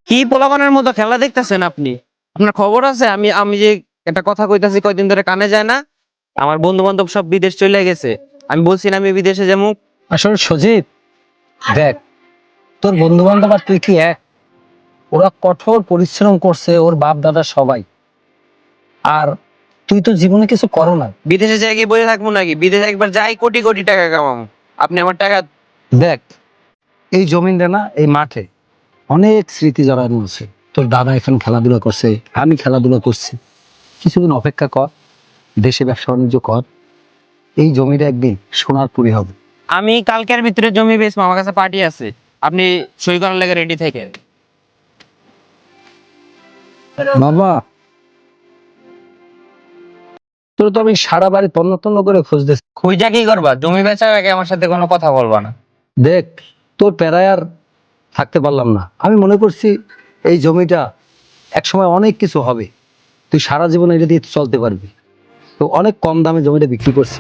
কি পোলাপানের মতো খেলা দেখতেছেন আপনি? আপনার খবর আছে? আমি আমি যে একটা কথা কইতাছি কয়দিন ধরে কানে যায় না। আমার বন্ধু বান্ধব সব বিদেশ চলে গেছে। আমি বলছি না আমি বিদেশে যাবো। আসলে সজীব, দেখ, তোর বন্ধু বান্ধব আর তুই কি এক? ওরা কঠোর পরিশ্রম করছে, ওর বাপ দাদা সবাই। আর তুই তো জীবনে কিছু করো না। বিদেশে যাই গিয়ে বসে থাকবো নাকি? বিদেশে একবার যাই কোটি কোটি টাকা কামাবো। আপনি আমার টাকা দেখ, এই জমিনটা না, এই মাঠে অনেক স্মৃতি জড়ানো আছে। তোর দাদা এখানে খেলাধুলা করছে, আমি খেলাধুলা করছি। কিছুদিন অপেক্ষা কর, দেশে ব্যবসা বাণিজ্য কর। এই জমিটা একদিন সোনার পুরি হবে। আমি কালকের ভিতরে জমি বেচবো, আমার কাছে পার্টি আছে। আপনি সই করার লেগে রেডি থেকে। বাবা, তোর তো আমি সারা বাড়ি তন্ন তন্ন করে খুঁজতেছি। খুঁজা কি করবা? জমি বেচার আগে আমার সাথে কোনো কথা বলবা না। দেখ, তোর প্যারায় আর থাকতে পারলাম না। আমি মনে করছি এই জমিটা একসময় অনেক কিছু হবে, তুই সারা জীবন এটা দিয়ে চলতে পারবি। তো অনেক কম দামে জমিটা বিক্রি করছি।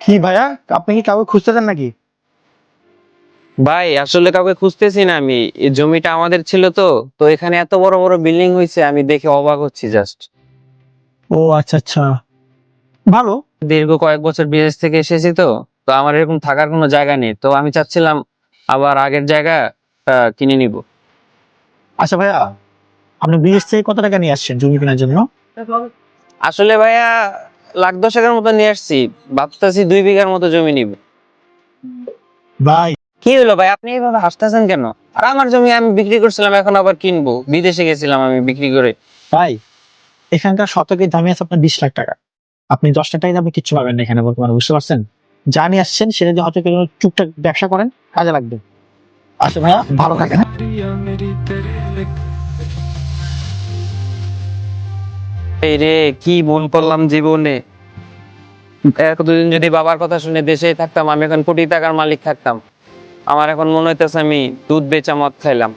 কি ভাইয়া, আপনি কি কাউকে খুঁজতেছেন নাকি? ভাই আসলে কাউকে খুঁজতেছি না আমি। এই জমিটা আমাদের ছিল তো। তো এখানে এত বড় বড় বিল্ডিং হয়েছে, আমি দেখে অবাক হচ্ছি জাস্ট। ও আচ্ছা আচ্ছা, ভালো। দীর্ঘ কয়েক বছর বিদেশ থেকে এসেছি তো। তো আমার এরকম থাকার কোনো জায়গা নেই, তো আমি চাচ্ছিলাম আবার আগের জায়গা কিনে নিব। আচ্ছা ভাইয়া, আপনি বিদেশ থেকে কত টাকা নিয়ে আসছেন জমি কেনার জন্য? আসলে ভাইয়া 1,10,000-এর মতো নিয়ে আসছি। ভাবতেছি 2 বিঘার মতো জমি নিব। ভাই, কি হলো ভাই, আপনি এইভাবে হাসতেছেন কেন? আর আমার জমি আমি বিক্রি করছিলাম, এখন আবার কিনবো। বিদেশে গেছিলাম আমি বিক্রি করে। ভাই, এখানকার শতকের দামই আছে আপনার 20 লাখ টাকা। আপনি 10 লাখ টাকা আপনি কিচ্ছু পাবেন না এখানে বর্তমানে, বুঝতে পারছেন? যা নিয়ে আসছেন সেটা দিয়ে হয়তো কোনো টুকটাক ব্যবসা করেন, কাজে লাগবে। আচ্ছা ভাইয়া, ভালো থাকেন, হ্যাঁ? এই রে, কি মন করলাম জীবনে। এতদিন যদি বাবার কথা শুনে দেশেই থাকতাম, আমি এখন কোটি টাকার মালিক থাকতাম। আমার এখন মনে হইতেছে আমি দুধ বেচা মদ খাইলাম।